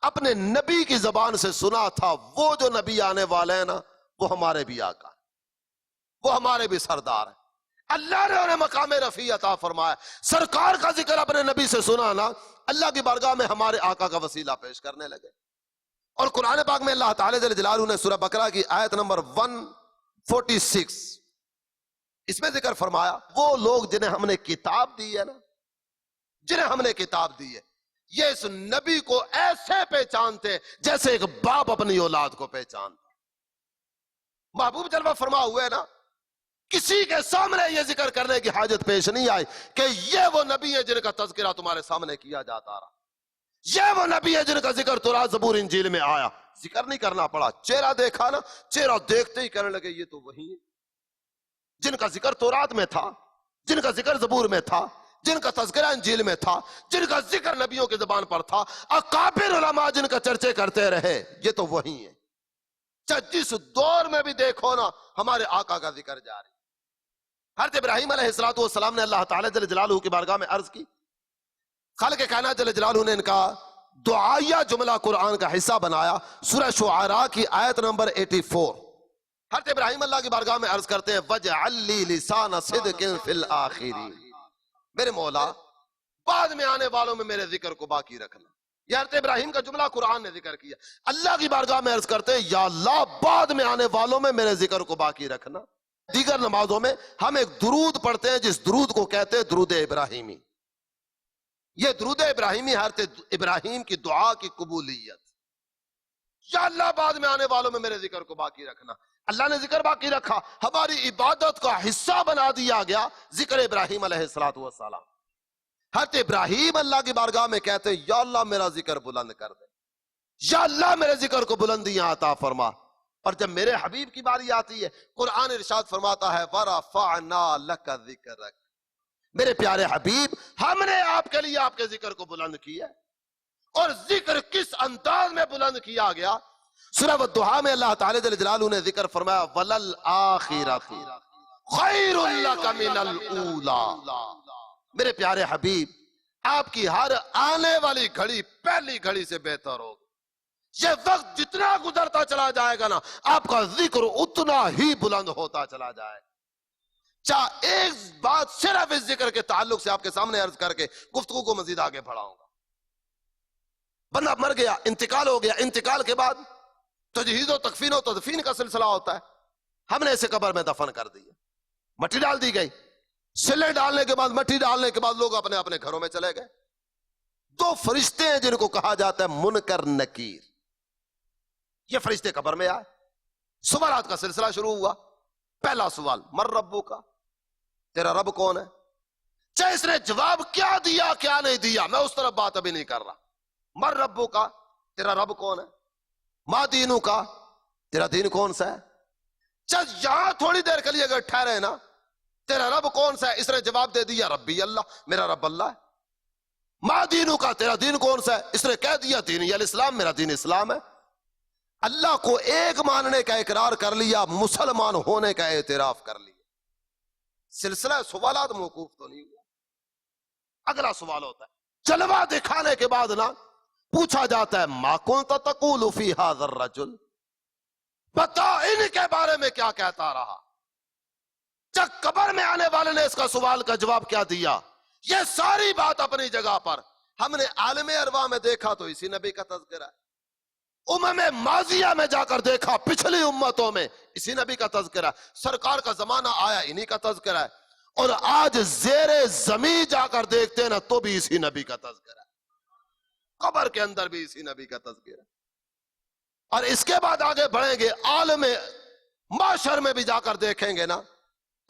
اپنے نبی کی زبان سے سنا تھا وہ جو نبی آنے والے ہیں نا وہ ہمارے بھی آقا ہیں، وہ ہمارے بھی سردار ہیں. اللہ نے انہیں مقام رفیع عطا فرمایا. سرکار کا ذکر اپنے نبی سے سنا نا، اللہ کی بارگاہ میں ہمارے آقا کا وسیلہ پیش کرنے لگے. اور قرآن پاک میں اللہ تعالیٰ جل جلالہ نے سورہ بقرہ کی آیت نمبر 146 اس میں ذکر فرمایا وہ لوگ جنہیں ہم نے کتاب دی ہے نا، جنہیں ہم نے کتاب دی ہے، یہ اس نبی کو ایسے پہچانتے جیسے ایک باپ اپنی اولاد کو پہچانتا. محبوب جلوہ فرما ہوئے نا، کسی کے سامنے یہ ذکر کرنے کی حاجت پیش نہیں آئی کہ یہ وہ نبی ہے جن کا تذکرہ تمہارے سامنے کیا جاتا رہا، یہ وہ نبی ہے جن کا ذکر تورات زبور انجیل میں آیا. ذکر نہیں کرنا پڑا، چہرہ دیکھا نا، چہرہ دیکھتے ہی کہنے لگے یہ تو وہی ہے جن کا ذکر تورات میں تھا، جن کا ذکر زبور میں تھا، جن کا تذکرہ انجیل میں تھا، جن کا ذکر نبیوں کی زبان پر تھا، اکابر علماء جن کا چرچے کرتے رہے، یہ تو وہی ہیں. جس دور میں بھی دیکھو نا ہمارے آقا کا ذکر جاری. حضرت ابراہیم علیہ السلام نے اللہ تعالیٰ جل جلالہ کی بارگاہ میں عرض کی، خالق کائنات جل جلالہ نے ان کا دعائیہ جملہ قرآن کا حصہ بنایا. سورہ شعراء کی آیت نمبر 84 حضرت ابراہیم اللہ کی بارگاہ میں عرض کرتے ہیں وَجْعَلْ لِي لِسَانَ صِدْقٍ فِي الْآخِرِينَ، میرے مولا بعد میں آنے والوں میں میرے ذکر کو باقی رکھنا. یہ حضرت ابراہیم کا جملہ قرآن نے ذکر کیا. اللہ کی بارگاہ میں عرض کرتے ہیں یا اللہ بعد میں آنے والوں میں میرے ذکر کو باقی رکھنا. دیگر نمازوں میں ہم ایک درود پڑھتے ہیں جس درود کو کہتے ہیں درود ابراہیمی. یہ درود ابراہیمی حضرت ابراہیم کی دعا کی قبولیت. یا اللہ بعد میں آنے والوں میں میرے ذکر کو باقی رکھنا. اللہ نے ذکر باقی رکھا، ہماری عبادت کا حصہ بنا دیا گیا ذکر ابراہیم علیہ السلام. حضرت ابراہیم اللہ کی بارگاہ میں کہتے ہیں یا اللہ میرا ذکر بلند کر دے، یا اللہ میرے ذکر کو بلندیاں عطا فرما. اور جب میرے حبیب کی باری آتی ہے قرآن ارشاد فرماتا ہے وَرَفَعْنَا لَكَ ذِكْرَكَ، میرے پیارے حبیب ہم نے آپ کے لیے آپ کے ذکر کو بلند کیا. اور ذکر کس انداز میں بلند کیا گیا؟ سورہ والضحیٰ میں اللہ تعالیٰ جل جلالہ نے ذکر فرمایا وَلَلْآخِرَةُ خیر لک من الاولی، میرے پیارے حبیب آپ کی ہر آنے والی گھڑی پہلی گھڑی سے بہتر ہوگی۔ یہ وقت جتنا گزرتا چلا جائے گا نا، آپ کا ذکر اتنا ہی بلند ہوتا چلا جائے گا۔ چاہے ایک بات صرف اس ذکر کے تعلق سے آپ کے سامنے عرض کر کے گفتگو کو مزید آگے بڑھاؤں گا۔ بندہ مر گیا، انتقال ہو گیا، انتقال کے بعد تجہیز و تکفین و تدفین کا سلسلہ ہوتا ہے۔ ہم نے اسے قبر میں دفن کر دیا، مٹی ڈال دی گئی، سلے ڈالنے کے بعد مٹی ڈالنے کے بعد لوگ اپنے اپنے گھروں میں چلے گئے۔ دو فرشتے ہیں جن کو کہا جاتا ہے منکر نکیر، یہ فرشتے قبر میں آئے، سوالات کا سلسلہ شروع ہوا۔ پہلا سوال مر ربو کا، تیرا رب کون ہے؟ چاہے اس نے جواب کیا دیا کیا نہیں دیا، میں اس طرف بات ابھی نہیں کر رہا۔ مر ربو کا، تیرا رب کون ہے؟ ما دینو کا، تیرا دین کون سا ہے؟ چل یہاں تھوڑی دیر کے لیے اگر ٹھہرے نا، تیرا رب کون سا ہے؟ اس نے جواب دے دیا ربی اللہ، میرا رب اللہ ہے۔ ما دینو کا، تیرا دین کون سا ہے؟ اس نے کہہ دیا دینی الاسلام، میرا دین اسلام ہے۔ اللہ کو ایک ماننے کا اقرار کر لیا، مسلمان ہونے کا اعتراف کر لیا۔ سلسلہ سوالات موقوف تو نہیں ہوا۔ اگلا سوال ہوتا ہے، جلوہ دکھانے کے بعد نا پوچھا جاتا ہے ما کنت تقول فی ھذا الرجل، بتا ان کے بارے میں کیا کہتا رہا۔ جب قبر میں آنے والے نے اس کا سوال کا جواب کیا دیا، یہ ساری بات اپنی جگہ پر۔ ہم نے عالم ارواح میں دیکھا تو اسی نبی کا تذکرہ ہے، ماضیہ میں جا کر دیکھا پچھلی امتوں میں اسی نبی کا تذکرہ ہے، سرکار کا زمانہ آیا انہی کا تذکرہ ہے، اور آج زیر زمین جا کر دیکھتے ہیں نا تو بھی اسی نبی کا تذکرہ ہے، قبر کے اندر بھی اسی نبی کا تذکرہ ہے۔ اور اس کے بعد آگے بڑھیں گے، عالم معاشر میں بھی جا کر دیکھیں گے نا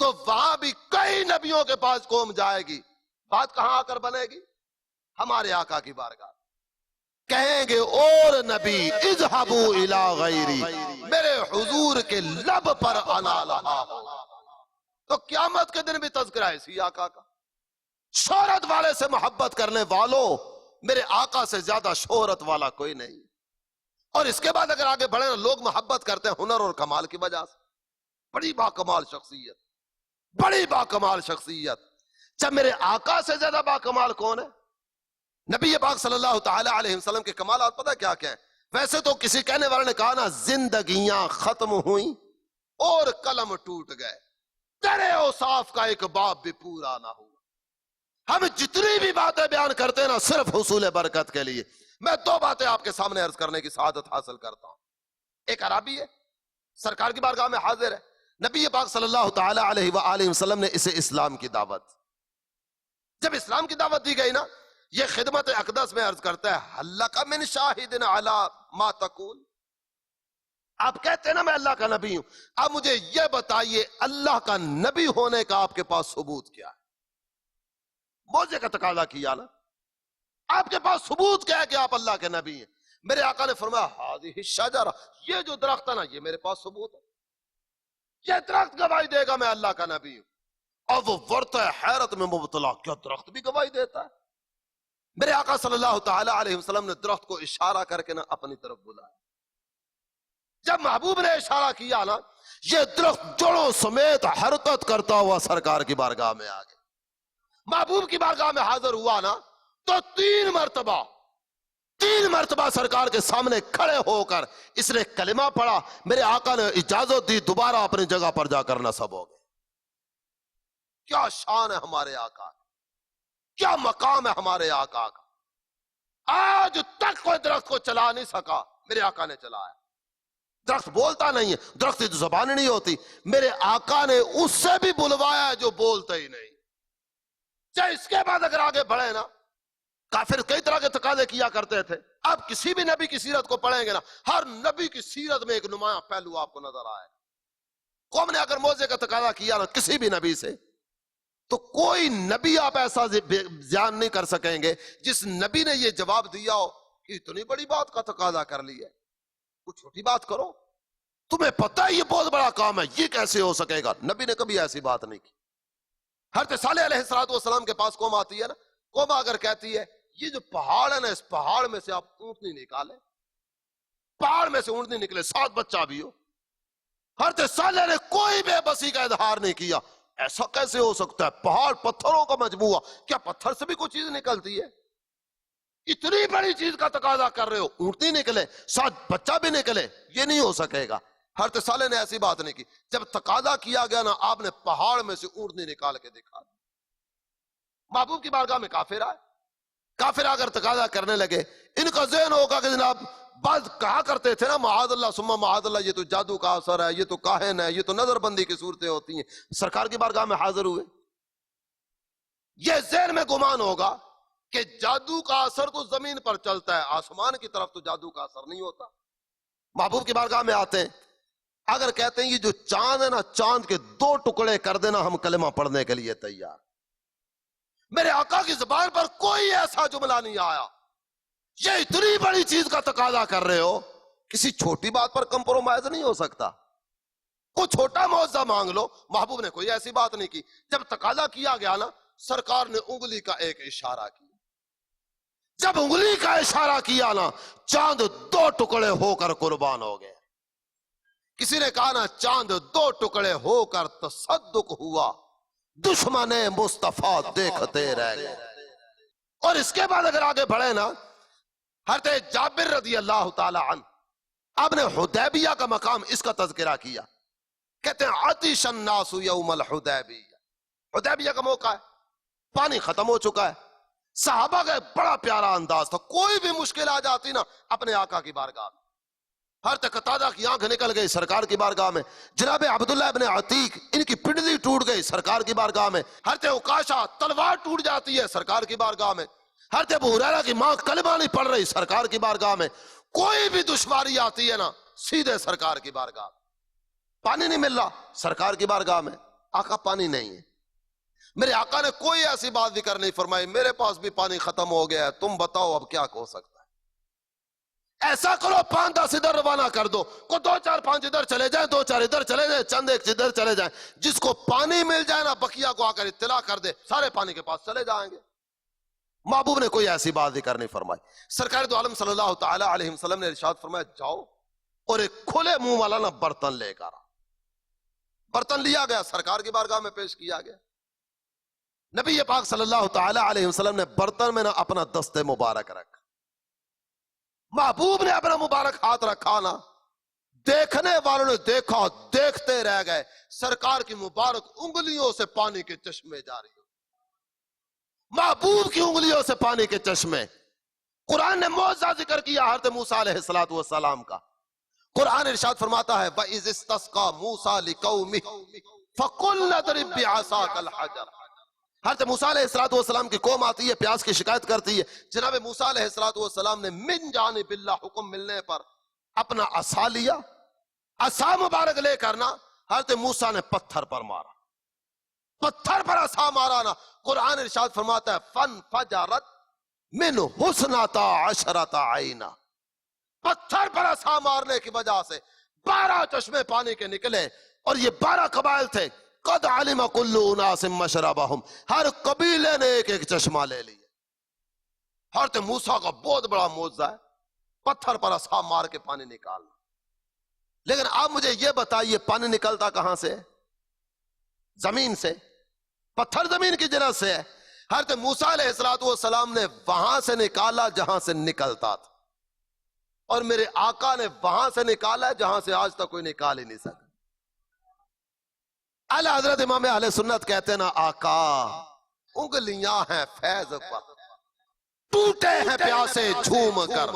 تو وہاں بھی کئی نبیوں کے پاس قوم جائے گی، بات کہاں آ کر بنے گی؟ ہمارے آقا کی بارگاہ کہیں گے اور نبی اذهبوا الى غیری، میرے حضور کے لب پر انا لہا ہو۔ تو قیامت کے دن بھی تذکرہ ہے اسی آقا کا۔ شہرت والے سے محبت کرنے والوں، میرے آقا سے زیادہ شہرت والا کوئی نہیں۔ اور اس کے بعد اگر آگے بڑھے نا، لوگ محبت کرتے ہیں ہنر اور کمال کی وجہ سے، بڑی باکمال شخصیت، بڑی باکمال شخصیت۔ جب میرے آقا سے زیادہ باکمال کون ہے؟ نبی پاک صلی اللہ تعالی علیہ وسلم کے کمالات پتہ کیا کیا ہیں؟ ویسے تو کسی کہنے والے نے کہا نا زندگیاں ختم ہوئیں اور قلم ٹوٹ گئے، تیرے اوصاف کا ایک باب بھی پورا نہ ہوا۔ ہم جتنی بھی باتیں بیان کرتے ہیں نا صرف حصول برکت کے لیے۔ میں دو باتیں آپ کے سامنے عرض کرنے کی سعادت حاصل کرتا ہوں۔ ایک عربی ہے، سرکار کی بارگاہ میں حاضر ہے، نبی پاک صلی اللہ تعالی علیہ وآلہ وسلم نے اسے اسلام کی دعوت، جب اسلام کی دعوت دی گئی نا، یہ خدمت اقدس میں عرض کرتا ہے حلق من شاہد علی ما تقول، آپ کہتے ہیں نا میں اللہ کا نبی ہوں، اب مجھے یہ بتائیے اللہ کا نبی ہونے کا آپ کے پاس ثبوت کیا ہے؟ موجے کا تقاضا کیا نا، آپ کے پاس ثبوت کیا ہے کہ آپ اللہ کے نبی ہیں؟ میرے آقا نے فرمایا ہذہ الشجرہ، یہ جو درخت ہے نا یہ میرے پاس ثبوت ہے، یہ درخت گواہی دے گا میں اللہ کا نبی ہوں۔ اور وہ ورطہ حیرت میں مبتلا، کیا درخت بھی گواہی دیتا ہے؟ میرے آقا صلی اللہ تعالی علیہ وسلم نے درخت کو اشارہ کر کے نا اپنی طرف بلایا۔ جب محبوب نے اشارہ کیا نا، یہ درخت جڑوں سمیت حرکت کرتا ہوا سرکار کی بارگاہ میں آ گیا۔ محبوب کی بارگاہ میں حاضر ہوا نا تو تین مرتبہ سرکار کے سامنے کھڑے ہو کر اس نے کلمہ پڑھا۔ میرے آقا نے اجازت دی دوبارہ اپنی جگہ پر جا کر نصب ہو گئے۔ کیا شان ہے ہمارے آقا، کیا مقام ہے ہمارے آقا کا۔ آج تک کوئی درخت کو چلا نہیں سکا، میرے آقا نے چلایا۔ درخت بولتا نہیں ہے، درخت کی زبان نہیں ہوتی، میرے آقا نے اس سے بھی بلوایا جو بولتا ہی نہیں۔ چاہے اس کے بعد اگر آگے بڑھے نا، کافر کئی طرح کے تقاضے کیا کرتے تھے۔ آپ کسی بھی نبی کی سیرت کو پڑھیں گے نا، ہر نبی کی سیرت میں ایک نمایاں پہلو آپ کو نظر آئے۔ قوم نے اگر موضوع کا تقاضا کیا نا کسی بھی نبی سے، تو کوئی نبی آپ ایسا بیان نہیں کر سکیں گے جس نبی نے یہ جواب دیا ہو کہ اتنی بڑی بات کا تقاضا کر لیا ہے، کچھ چھوٹی بات کرو، تمہیں پتہ ہے یہ بہت بڑا کام ہے، یہ کیسے ہو سکے گا؟ نبی نے کبھی ایسی بات نہیں کی۔ حضرت صالح علیہ السلام کے پاس قوم آتی ہے نا، قوم اگر کہتی ہے یہ جو پہاڑ ہے نا اس پہاڑ میں سے آپ اونٹنی نکالیں، پہاڑ میں سے اونٹنی نکلے، 7 بچہ بھی ہو، حضرت صالح نے کوئی بے بسی کا اظہار نہیں کیا. ایسا کیسے ہو سکتا ہے؟ پہاڑ پتھروں کا مجموعہ، کیا پتھر سے بھی کوئی چیز نکلتی ہے؟ اتنی بڑی چیز کا تقاضا کر رہے ہو، اونٹنی نکلے، ساتھ بچہ بھی نکلے، یہ نہیں ہو سکے گا. حضرت صالح نے ایسی بات نہیں کی. جب تقاضا کیا گیا نا، آپ نے پہاڑ میں سے اونٹنی نکال کے دکھا دی. محبوب کی بارگاہ میں کافر آئے. کافر اگر تقاضا کرنے لگے، ان کا ذہن ہوگا کہ جناب بعض کہا کرتے تھے نا معاذ اللہ ثم معاذ اللہ، یہ تو جادو کا اثر ہے، یہ تو کاہن ہے، یہ تو نظر بندی کی صورتیں ہوتی ہیں. سرکار کی بارگاہ میں حاضر ہوئے، یہ ذہن میں گمان ہوگا کہ جادو کا اثر تو زمین پر چلتا ہے، آسمان کی طرف تو جادو کا اثر نہیں ہوتا. محبوب کی بارگاہ میں آتے ہیں، اگر کہتے ہیں یہ جو چاند ہے نا، چاند کے 2 ٹکڑے کر دینا، ہم کلمہ پڑھنے کے لیے تیار. میرے آقا کی زبان پر کوئی ایسا جملہ نہیں آیا. یہ اتنی بڑی چیز کا تقاضا کر رہے ہو، کسی چھوٹی بات پر کمپرومائز نہیں ہو سکتا. کوئی چھوٹا معاوضہ مانگ لو. محبوب نے کوئی ایسی بات نہیں کی. جب تقاضا کیا گیا نا، سرکار نے انگلی کا ایک اشارہ کیا. جب انگلی کا اشارہ کیا نا، چاند 2 ٹکڑے ہو کر قربان ہو گئے. کسی نے کہا نا چاند 2 ٹکڑے ہو کر تصدق ہوا، دشمن مصطفیٰ دیکھتے رہ گئے. اور اس کے بعد اگر آگے بڑھے نا، حضرت جابر رضی اللہ تعالی عنہ، آپ نے حدیبیہ کا مقام اس کا تذکرہ کیا. کہتے ہیں عطش الناس یوم الحدیبیہ. حدیبیہ کا موقع ہے، پانی ختم ہو چکا ہے. صحابہ کا بڑا پیارا انداز تھا، کوئی بھی مشکل آ جاتی نا اپنے آقا کی بارگاہ میں. حضرت قتادہ کی آنکھ نکل گئی سرکار کی بارگاہ میں. جناب عبداللہ ابن عتیق، ان کی پنڈلی ٹوٹ گئی سرکار کی بارگاہ میں. حضرت عکاشہ تلوار ٹوٹ جاتی ہے سرکار کی بارگاہ میں. حضرت ابو ہریرہ کی ماں کلمہ نہیں پڑھ رہی سرکار کی بارگاہ میں. کوئی بھی دشواری آتی ہے نا، سیدھے سرکار کی بارگاہ. پانی نہیں مل رہا، سرکار کی بارگاہ میں. آقا پانی نہیں ہے. میرے آقا نے کوئی ایسی بات ذکر نہیں فرمائی میرے پاس بھی پانی ختم ہو گیا ہے، تم بتاؤ اب کیا ہو سکتا ہے. ایسا کرو 5-10 ادھر روانہ کر دو، کو 2-4-5 ادھر چلے جائیں، 2-4 ادھر چلے جائیں، چند ایک ادھر چلے جائیں. جس کو پانی مل جائے نا، بقیہ کو آ کر اطلاع کر دے، سارے پانی کے پاس چلے جائیں گے. محبوب نے کوئی ایسی بات ذکر نہیں فرمائی. سرکار دو عالم صلی اللہ تعالی علیہ وسلم نے ارشاد فرمایا جاؤ اور ایک کھلے منہ والا نا برتن لے کر. برتن لیا گیا، سرکار کی بارگاہ میں پیش کیا گیا. نبی پاک صلی اللہ تعالی علیہ وسلم نے برتن میں نا اپنا دست مبارک رکھا. محبوب نے اپنا مبارک ہاتھ رکھا نا، دیکھنے والوں نے دیکھا، دیکھتے رہ گئے. سرکار کی مبارک انگلیوں سے پانی کے چشمے جاری ہو. محبوب کی انگلیوں سے پانی کے چشمے. قرآن نے معجزہ ذکر کیا حضرت موسیٰ علیہ السلام کا. قرآن ارشاد فرماتا ہے وَإِذِ اسْتَسْقَى مُوسَىٰ لِقَوْمِهِ فَقُلْ اضْرِب بِّعَصَاكَ الْحَجَرَ. حضرت موسیٰ علیہ السلام کی قوم آتی ہے، پیاس کی شکایت کرتی ہے. جناب موسیٰ علیہ السلام نے من جانب اللہ حکم ملنے پر اپنا عصا لیا. عصا مبارک لے کرنا حضرت موسیٰ نے پتھر پر مارا. پتھر پر عصا مارا نا، قرآن ارشاد فرماتا ہے فَانْفَجَرَتْ مِنْ حُسْنَتَا عَشْرَةَ عَيْنًا. پتھر پر عصا مارنے کی وجہ سے 12 چشمے پانی کے نکلے. اور یہ 12 قبائل تھے. قد علم کل اناس مشربہم، ہر قبیلے نے ایک ایک چشمہ لے لیا. حضرت موسیٰ کا بہت بڑا معجزہ ہے، پتھر پر عصا مار کے پانی نکالنا. لیکن آپ مجھے یہ بتائیے پانی نکلتا کہاں سے؟ زمین سے. پتھر زمین کی جنت سے ہے. حضرت موسیٰ علیہ السلام نے وہاں سے نکالا جہاں سے نکلتا تھا، اور میرے آقا نے وہاں سے نکالا جہاں سے آج تک کوئی نکال ہی نہیں سکا. اعلی حضرت امام اہل سنت کہتے ہیں نا آقا انگلیاں ہیں فیض پر، ٹوٹے ہیں پیاسے جھوم کر،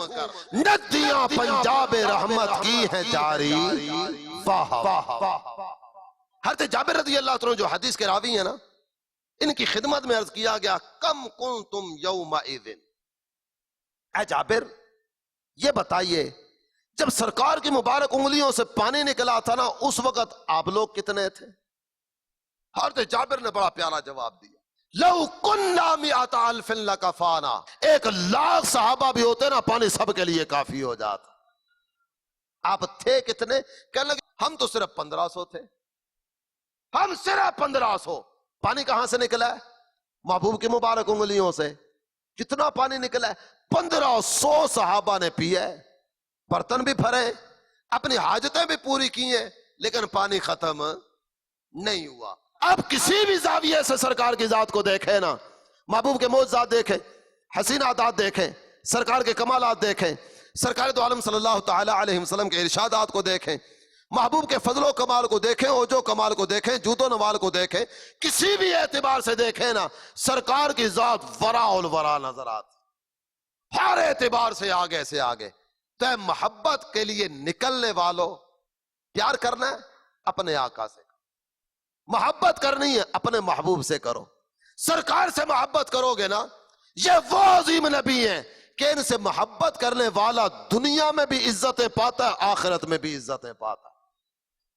ندیاں پنجاب رحمت کی ہیں جاری. واہ واہ. حضرت جابر رضی اللہ عنہ جو حدیث کے راوی ہیں نا، ان کی خدمت میں عرض کیا گیا کم کنتم یومئذ. اے جابر یہ بتائیے جب سرکار کی مبارک انگلیوں سے پانی نکلا تھا نا، اس وقت آپ لوگ کتنے تھے؟ حضرت جابر نے بڑا پیارا جواب دیا لو کننا مئات الف لکفانا. 1,00,000 صحابہ بھی ہوتے نا، پانی سب کے لیے کافی ہو جاتا. آپ تھے کتنے؟ کہنے لگے ہم تو صرف 1500 تھے. ہم صرف 1500. پانی کہاں سے نکلا ہے؟ محبوب کی مبارک انگلیوں سے. کتنا پانی نکلا ہے؟ 1500 صحابہ نے پیے، برتن بھی بھرے، اپنی حاجتیں بھی پوری کی ہیں. لیکن پانی ختم نہیں ہوا. اب کسی بھی زاویے سے سرکار کی ذات کو دیکھیں نا, محبوب کے معجزات دیکھیں, حسینات دیکھیں, سرکار کے کمالات دیکھیں, سرکار دو عالم صلی اللہ تعالی علیہ وسلم کے ارشادات کو دیکھیں, محبوب کے فضل و کمال کو دیکھیں, اوجو کمال کو دیکھیں, جود و نوال کو دیکھیں, کسی بھی اعتبار سے دیکھیں نا, سرکار کی ذات وراء الورا نظر آتی, ہر اعتبار سے آگے. تو اے محبت کے لیے نکلنے والوں, پیار کرنا ہے اپنے آقا سے, محبت کرنی ہے اپنے محبوب سے کرو. سرکار سے محبت کرو گے نا, یہ وہ عظیم نبی ہیں کہ ان سے محبت کرنے والا دنیا میں بھی عزتیں پاتا ہے, آخرت میں بھی عزتیں پاتا ہے.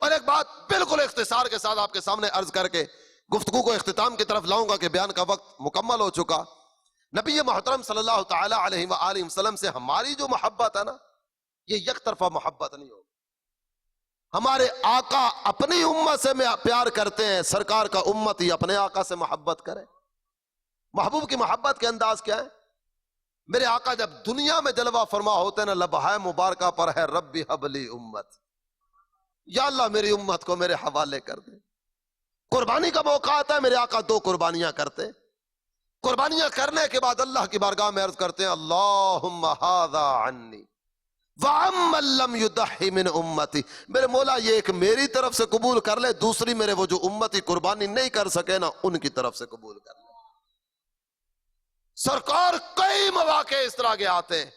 اور ایک بات بالکل اختصار کے ساتھ آپ کے سامنے عرض کر کے گفتگو کو اختتام کی طرف لاؤں گا کہ بیان کا وقت مکمل ہو چکا. نبی محترم صلی اللہ تعالی علیہ وآلہ وسلم سے ہماری جو محبت ہے نا, یہ یک طرفہ محبت نہیں ہوگی. ہمارے آقا اپنی امت سے پیار کرتے ہیں, سرکار کا امت ہی اپنے آقا سے محبت کرے. محبوب کی محبت کے انداز کیا ہے؟ میرے آقا جب دنیا میں جلوہ فرما ہوتے ہیں نا, لبہائے مبارکہ پر ہے ربی حبلی امت, یا اللہ میری امت کو میرے حوالے کر دے. قربانی کا موقع آتا ہے, میرے آقا 2 قربانیاں کرتے. قربانیاں کرنے کے بعد اللہ کی بارگاہ میں عرض کرتے ہیں, اللہم ھذا عنی وَعَمَّن لَّمْ يُضَحِّ مِنْ أُمَّتِي, میرے مولا یہ ایک میری طرف سے قبول کر لے, دوسری میرے وہ جو امتی قربانی نہیں کر سکے نا, ان کی طرف سے قبول کر لے. سرکار کئی مواقع اس طرح کے آتے ہیں,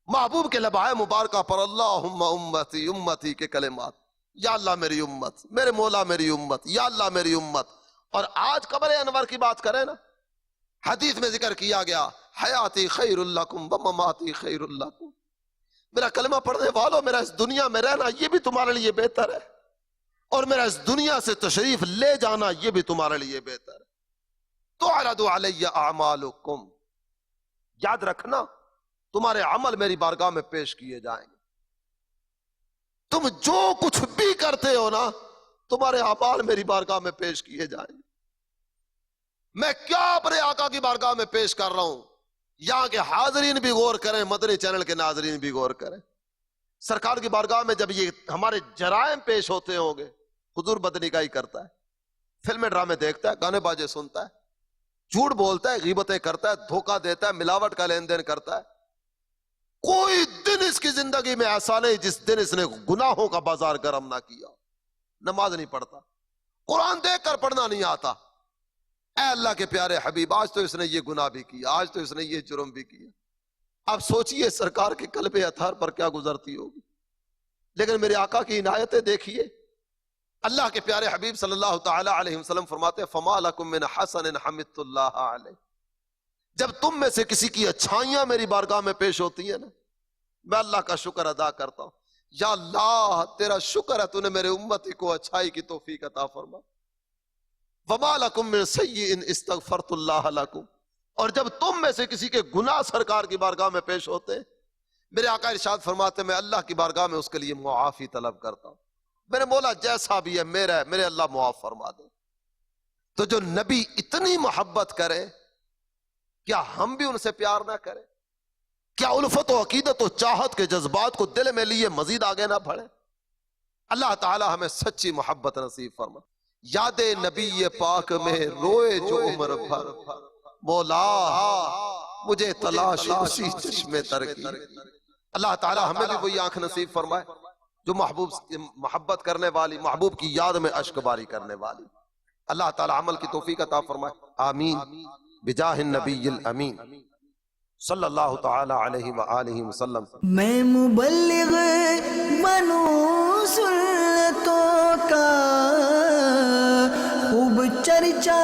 محبوب کے لبائے مبارکہ پر اللہم امتی امتی کے کلمات, یا اللہ میری امت, میرے مولا میری امت, یا اللہ میری امت. اور آج قبر انور کی بات کریں نا, حدیث میں ذکر کیا گیا, حیاتی خیر لکم ومماتی خیر لکم, میرا کلمہ پڑھنے والوں, میرا اس دنیا میں رہنا یہ بھی تمہارے لیے بہتر ہے, اور میرا اس دنیا سے تشریف لے جانا یہ بھی تمہارے لیے بہتر ہے. تُعْرَضُ عَلَيَّ أَعْمَالُكُمْ, یاد رکھنا تمہارے عمل میری بارگاہ میں پیش کیے جائیں گے. تم جو کچھ بھی کرتے ہو نا, تمہارے اعمال میری بارگاہ میں پیش کیے جائیں گے. میں کیا اپنے آقا کی بارگاہ میں پیش کر رہا ہوں, یہاں کے حاضرین بھی غور کریں, مدنی چینل کے ناظرین بھی غور کریں. سرکار کی بارگاہ میں جب یہ ہمارے جرائم پیش ہوتے ہوں گے, حضور بدنی کا ہی کرتا ہے, فلمیں ڈرامے دیکھتا ہے, گانے باجے سنتا ہے, جھوٹ بولتا ہے, غیبتیں کرتا ہے, دھوکہ دیتا ہے, ملاوٹ کا لین دین کرتا ہے. کوئی دن اس کی زندگی میں ایسا نہیں جس دن اس نے گناہوں کا بازار گرم نہ کیا. نماز نہیں پڑھتا, قرآن دیکھ کر پڑھنا نہیں آتا. اے اللہ کے پیارے حبیب, آج تو اس نے یہ گناہ بھی کیا, آج تو اس نے یہ جرم بھی کیا. اب سوچئے سرکار کے قلب اطہر پر کیا گزرتی ہوگی. لیکن میرے آقا کی عنایتیں دیکھیے. اللہ کے پیارے حبیب صلی اللہ تعالی علیہ وسلم فرماتے ہیں, فما لکم من حسن حمدت اللہ علیہ, جب تم میں سے کسی کی اچھائیاں میری بارگاہ میں پیش ہوتی ہیں نا, میں اللہ کا شکر ادا کرتا ہوں, یا اللہ تیرا شکر ہے تو نے میرے امتی کو اچھائی کی توفیق عطا فرما. وما لکم من سیئ استغفرت اللہ لکم, اور جب تم میں سے کسی کے گناہ سرکار کی بارگاہ میں پیش ہوتے ہیں, میرے آقا ارشاد فرماتے ہیں میں اللہ کی بارگاہ میں اس کے لیے معافی طلب کرتا ہوں. میرے مولا جیسا بھی ہے میرا ہے, میرے اللہ معاف فرما دے. تو جو نبی اتنی محبت کرے, کیا ہم بھی ان سے پیار نہ کریں؟ کیا الفت و عقیدت و چاہت کے جذبات کو دل میں لیے مزید آگے نہ بڑھیں؟ اللہ تعالی ہمیں سچی محبت نصیب فرما. یاد نبی پاک میں روئے جو عمر بھر, مولا مجھے تلاش اسی چشم تر کی. اللہ تعالی ہمیں بھی وہی آنکھ نصیب فرمائے جو محبوب محبت کرنے والی, محبوب کی یاد میں اشک باری کرنے والی. اللہ تعالی عمل کی توفیق عطا فرمائے. آمین بجاہ النبی الامین صلی اللہ تعالی علیہ وآلہ وسلم. میں مبلغ بنوں سنتوں کا خوب چرچا